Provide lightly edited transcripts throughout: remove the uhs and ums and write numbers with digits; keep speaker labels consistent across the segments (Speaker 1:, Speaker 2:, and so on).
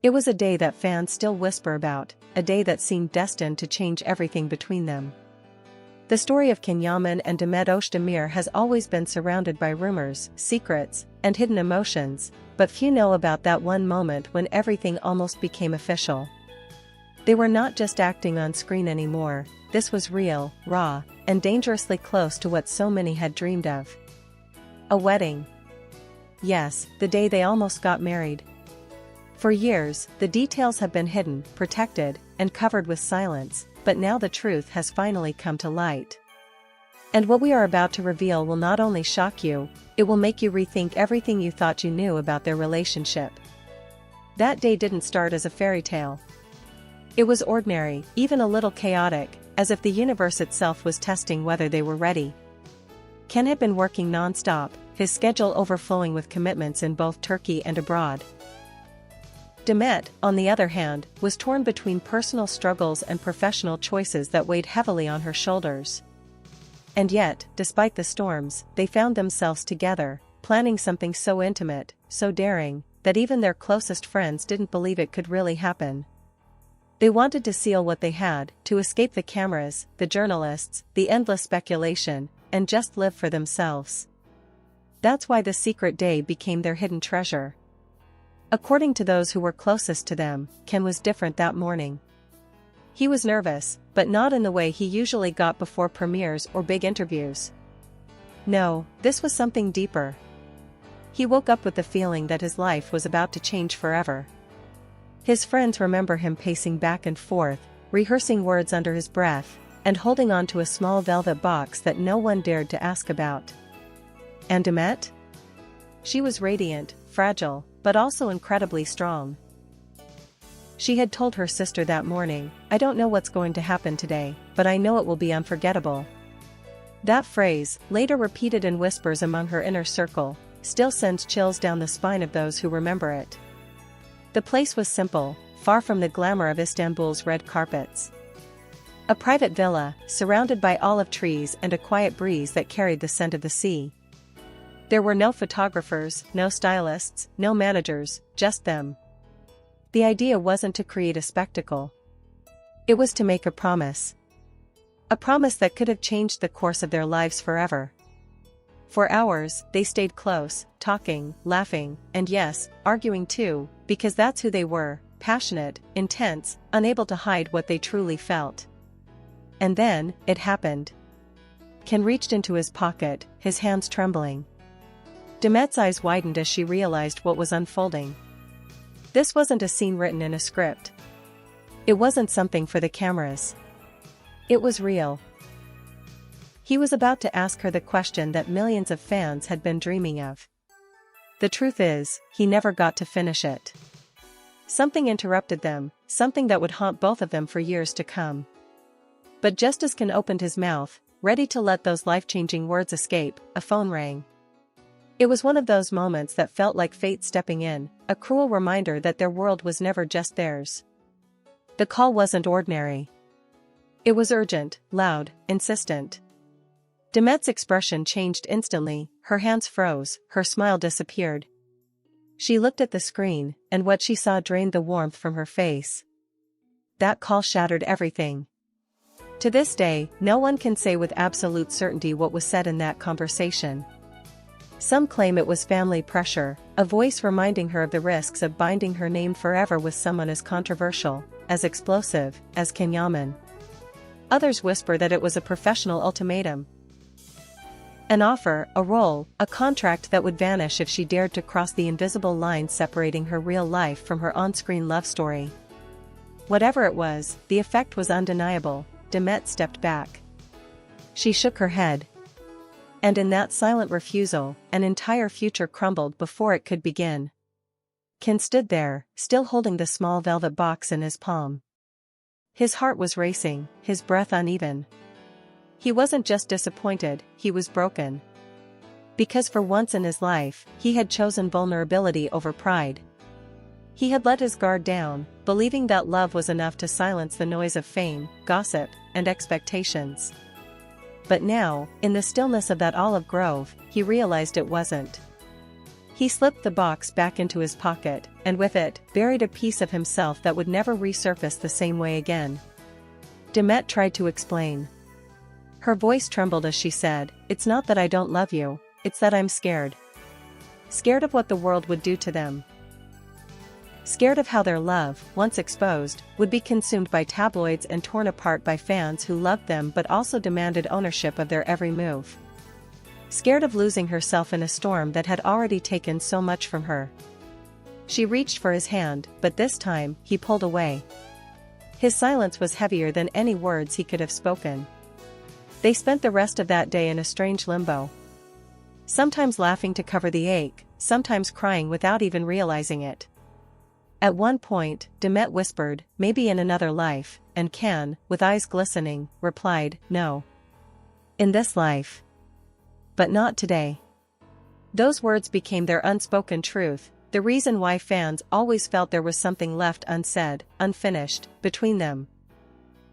Speaker 1: It was a day that fans still whisper about, a day that seemed destined to change everything between them. The story of Yaman and Demet Özdemir has always been surrounded by rumors, secrets, and hidden emotions, but few know about that one moment when everything almost became official. They were not just acting on screen anymore, this was real, raw, and dangerously close to what so many had dreamed of. A wedding. Yes, the day they almost got married. For years, the details have been hidden, protected, and covered with silence, but now the truth has finally come to light. And what we are about to reveal will not only shock you, it will make you rethink everything you thought you knew about their relationship. That day didn't start as a fairy tale. It was ordinary, even a little chaotic, as if the universe itself was testing whether they were ready. Ken had been working non-stop, his schedule overflowing with commitments in both Turkey and abroad. Demet, on the other hand, was torn between personal struggles and professional choices that weighed heavily on her shoulders. And yet, despite the storms, they found themselves together, planning something so intimate, so daring, that even their closest friends didn't believe it could really happen. They wanted to seal what they had, to escape the cameras, the journalists, the endless speculation, and just live for themselves. That's why the secret day became their hidden treasure. According to those who were closest to them, Ken was different that morning. He was nervous, but not in the way he usually got before premieres or big interviews. No, this was something deeper. He woke up with the feeling that his life was about to change forever. His friends remember him pacing back and forth, rehearsing words under his breath, and holding on to a small velvet box that no one dared to ask about. And Demet? She was radiant, fragile, but also incredibly strong. She had told her sister that morning, "I don't know what's going to happen today, but I know it will be unforgettable." That phrase, later repeated in whispers among her inner circle, still sends chills down the spine of those who remember it. The place was simple, far from the glamour of Istanbul's red carpets. A private villa, surrounded by olive trees and a quiet breeze that carried the scent of the sea. There were no photographers, no stylists, no managers, just them. The idea wasn't to create a spectacle. It was to make a promise. A promise that could have changed the course of their lives forever. For hours, they stayed close, talking, laughing, and yes, arguing too, because that's who they were, passionate, intense, unable to hide what they truly felt. And then, it happened. Ken reached into his pocket, his hands trembling. Demet's eyes widened as she realized what was unfolding. This wasn't a scene written in a script. It wasn't something for the cameras. It was real. He was about to ask her the question that millions of fans had been dreaming of. The truth is, he never got to finish it. Something interrupted them, something that would haunt both of them for years to come. But just as Ken opened his mouth, ready to let those life-changing words escape, a phone rang. It was one of those moments that felt like fate stepping in, a cruel reminder that their world was never just theirs. The call wasn't ordinary. It was urgent, loud, insistent. Demet's expression changed instantly, her hands froze, her smile disappeared. She looked at the screen, and what she saw drained the warmth from her face. That call shattered everything. To this day, no one can say with absolute certainty what was said in that conversation. Some claim it was family pressure, a voice reminding her of the risks of binding her name forever with someone as controversial, as explosive, as Yaman. Others whisper that it was a professional ultimatum. An offer, a role, a contract that would vanish if she dared to cross the invisible line separating her real life from her on-screen love story. Whatever it was, the effect was undeniable. Demet stepped back. She shook her head. And in that silent refusal, an entire future crumbled before it could begin. Ken stood there, still holding the small velvet box in his palm. His heart was racing, his breath uneven. He wasn't just disappointed, he was broken. Because for once in his life, he had chosen vulnerability over pride. He had let his guard down, believing that love was enough to silence the noise of fame, gossip, and expectations. But now, in the stillness of that olive grove, he realized it wasn't. He slipped the box back into his pocket, and with it, buried a piece of himself that would never resurface the same way again. Demet tried to explain. Her voice trembled as she said, "It's not that I don't love you, it's that I'm scared. Scared of what the world would do to them. Scared of how their love, once exposed, would be consumed by tabloids and torn apart by fans who loved them but also demanded ownership of their every move. Scared of losing herself in a storm that had already taken so much from her." She reached for his hand, but this time, he pulled away. His silence was heavier than any words he could have spoken. They spent the rest of that day in a strange limbo. Sometimes laughing to cover the ache, sometimes crying without even realizing it. At one point, Demet whispered, "Maybe in another life," and Can, with eyes glistening, replied, "No. In this life. But not today." Those words became their unspoken truth, the reason why fans always felt there was something left unsaid, unfinished, between them.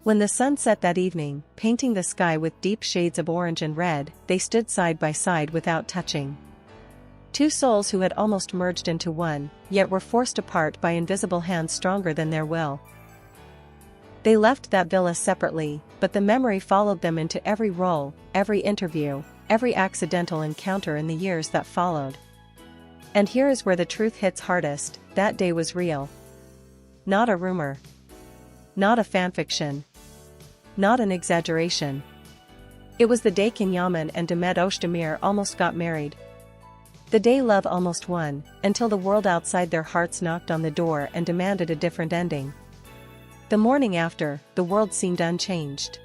Speaker 1: When the sun set that evening, painting the sky with deep shades of orange and red, they stood side by side without touching. Two souls who had almost merged into one, yet were forced apart by invisible hands stronger than their will. They left that villa separately, but the memory followed them into every role, every interview, every accidental encounter in the years that followed. And here is where the truth hits hardest: that day was real. Not a rumor. Not a fanfiction. Not an exaggeration. It was the day Yaman and Demet Özdemir almost got married. The day love almost won, until the world outside their hearts knocked on the door and demanded a different ending. The morning after, the world seemed unchanged.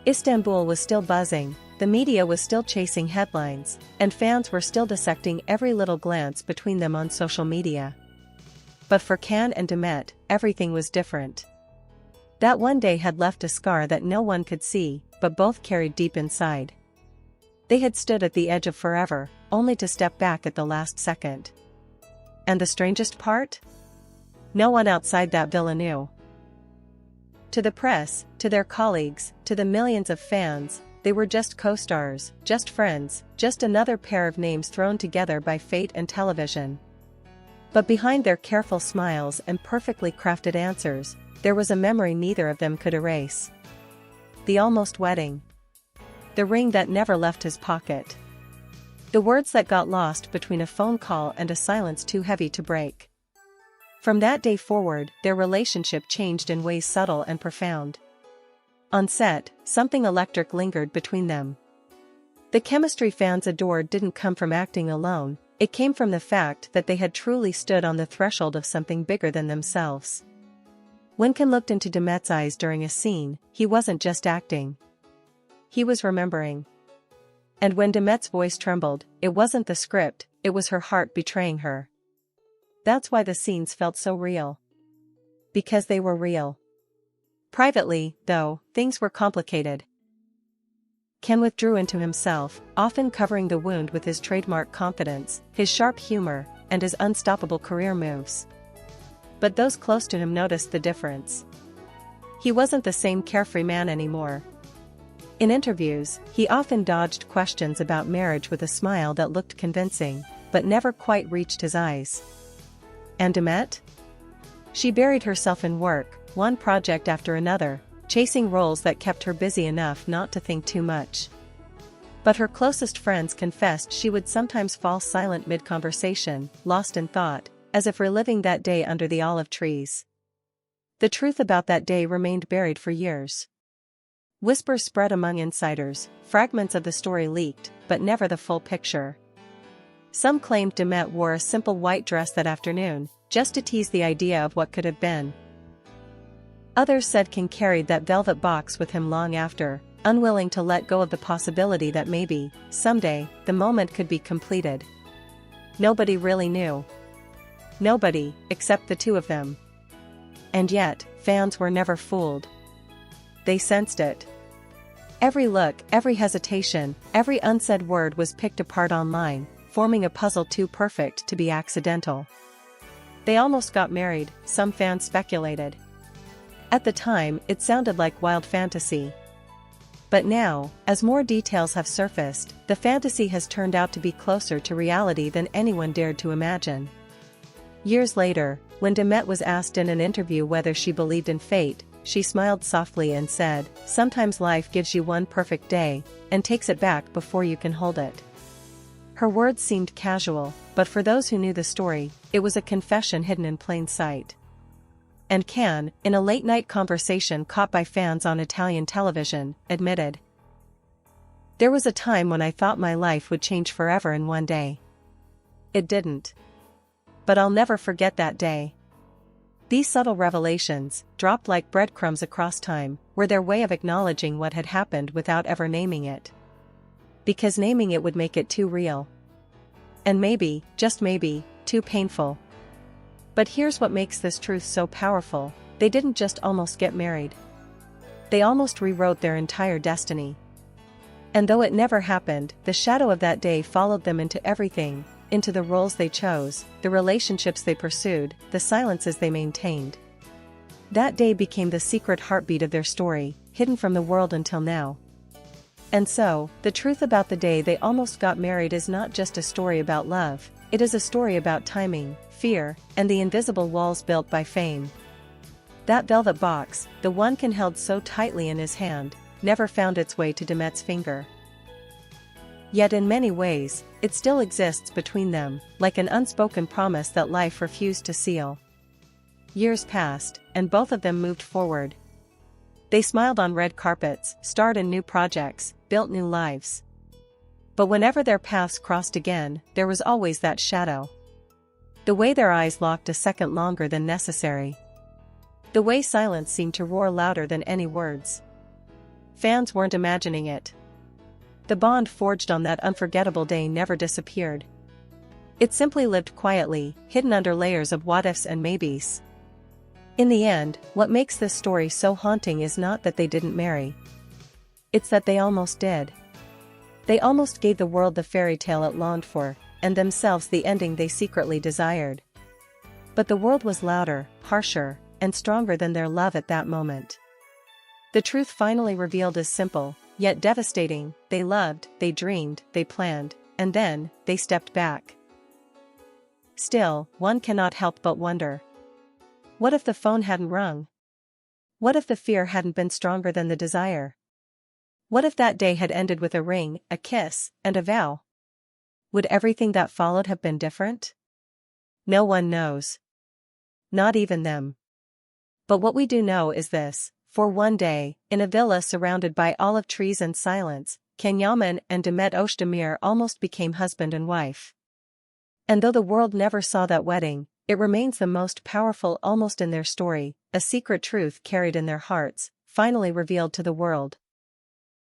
Speaker 1: Istanbul was still buzzing, the media was still chasing headlines, and fans were still dissecting every little glance between them on social media. But for Can and Demet, everything was different. That one day had left a scar that no one could see, but both carried deep inside. They had stood at the edge of forever, only to step back at the last second. And the strangest part? No one outside that villa knew. To the press, to their colleagues, to the millions of fans, they were just co-stars, just friends, just another pair of names thrown together by fate and television. But behind their careful smiles and perfectly crafted answers, there was a memory neither of them could erase. The almost wedding. The ring that never left his pocket. The words that got lost between a phone call and a silence too heavy to break. From that day forward, their relationship changed in ways subtle and profound. On set, something electric lingered between them. The chemistry fans adored didn't come from acting alone, it came from the fact that they had truly stood on the threshold of something bigger than themselves. When Can looked into Demet's eyes during a scene, he wasn't just acting. He was remembering. And when Demet's voice trembled, it wasn't the script, it was her heart betraying her. That's why the scenes felt so real. Because they were real. Privately, though, things were complicated. Can withdrew into himself, often covering the wound with his trademark confidence, his sharp humor, and his unstoppable career moves. But those close to him noticed the difference. He wasn't the same carefree man anymore. In interviews, he often dodged questions about marriage with a smile that looked convincing, but never quite reached his eyes. And Demet? She buried herself in work, one project after another, chasing roles that kept her busy enough not to think too much. But her closest friends confessed she would sometimes fall silent mid-conversation, lost in thought, as if reliving that day under the olive trees. The truth about that day remained buried for years. Whispers spread among insiders, fragments of the story leaked, but never the full picture. Some claimed Demet wore a simple white dress that afternoon, just to tease the idea of what could have been. Others said Can carried that velvet box with him long after, unwilling to let go of the possibility that maybe, someday, the moment could be completed. Nobody really knew. Nobody, except the two of them. And yet, fans were never fooled. They sensed it. Every look, every hesitation, every unsaid word was picked apart online, forming a puzzle too perfect to be accidental. They almost got married, some fans speculated. At the time, it sounded like wild fantasy. But now, as more details have surfaced, the fantasy has turned out to be closer to reality than anyone dared to imagine. Years later, when Demet was asked in an interview whether she believed in fate, she smiled softly and said, "Sometimes life gives you one perfect day, and takes it back before you can hold it." Her words seemed casual, but for those who knew the story, it was a confession hidden in plain sight. And Can, in a late-night conversation caught by fans on Italian television, admitted, "There was a time when I thought my life would change forever in one day. It didn't. But I'll never forget that day." These subtle revelations, dropped like breadcrumbs across time, were their way of acknowledging what had happened without ever naming it. Because naming it would make it too real. And maybe, just maybe, too painful. But here's what makes this truth so powerful: they didn't just almost get married. They almost rewrote their entire destiny. And though it never happened, the shadow of that day followed them into everything, into the roles they chose, the relationships they pursued, the silences they maintained. That day became the secret heartbeat of their story, hidden from the world until now. And so, the truth about the day they almost got married is not just a story about love, it is a story about timing, fear, and the invisible walls built by fame. That velvet box, the one Can held so tightly in his hand, never found its way to Demet's finger. Yet in many ways, it still exists between them, like an unspoken promise that life refused to seal. Years passed, and both of them moved forward. They smiled on red carpets, starred in new projects, built new lives. But whenever their paths crossed again, there was always that shadow. The way their eyes locked a second longer than necessary. The way silence seemed to roar louder than any words. Fans weren't imagining it. The bond forged on that unforgettable day never disappeared. It simply lived quietly, hidden under layers of what-ifs and maybes. In the end, what makes this story so haunting is not that they didn't marry. It's that they almost did. They almost gave the world the fairy tale it longed for, and themselves the ending they secretly desired. But the world was louder, harsher, and stronger than their love at that moment. The truth finally revealed is simple, yet devastating: they loved, they dreamed, they planned, and then, they stepped back. Still, one cannot help but wonder. What if the phone hadn't rung? What if the fear hadn't been stronger than the desire? What if that day had ended with a ring, a kiss, and a vow? Would everything that followed have been different? No one knows. Not even them. But what we do know is this: for one day, in a villa surrounded by olive trees and silence, Yaman and Demet Özdemir almost became husband and wife. And though the world never saw that wedding, it remains the most powerful almost in their story, a secret truth carried in their hearts, finally revealed to the world.